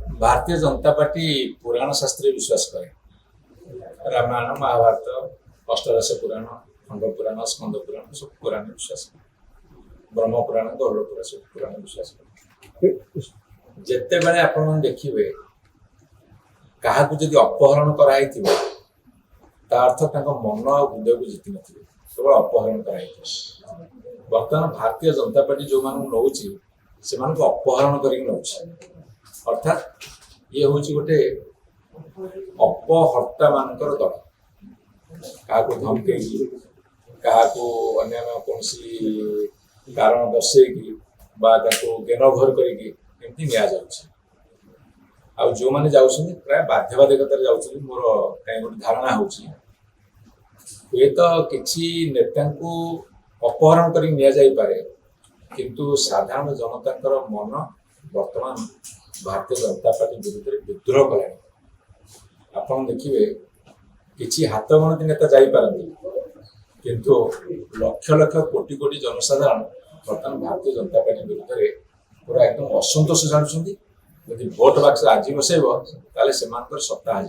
Bharatiya Janata party पुराण शास्त्र विश्वास करे। रामायण महाभारत अष्टादश पुराण खंड पुराण स्कंद पुराण सब पुराण विश्वास करे। ब्रह्म पुराण गरुड़ पुराण सब पुराण विश्वास करे। जिते बेले आपण देखिए क्या जदि अपहरण कराई अर्थ मन आ हृदय को जीति नथिबे केवल अपहरण कराई। बर्तमान भारतीय जनता पार्टी जो मान नौ से अपहरण कर अर्थात ये हूँ गोटे अपहर्ता मानकर दल क्या धमके क्या अन्य कौन कारण दर्शेकी गेनघर करमती आ जो मैंने जाऊँ प्राय बाध्यबाधकतार जाऊँ मोर कहीं गोटे धारणा हो तो किसी नेता अपहरण कर किंतु साधारण जनता मन वर्तमान भारतीय जनता पार्टी विरुद्ध में विद्रोह कला। आप देखिए किसी हाथ गणती नेता जापारती किंतु लक्ष लक्ष कोटी कोटी जनसाधारण बर्तमान भारतीय जनता पार्टी विरुद्ध में पूरा एकदम असंतोष जानुंट। यदि भोट बाक्स आज बसैब ताले सत्ता आज।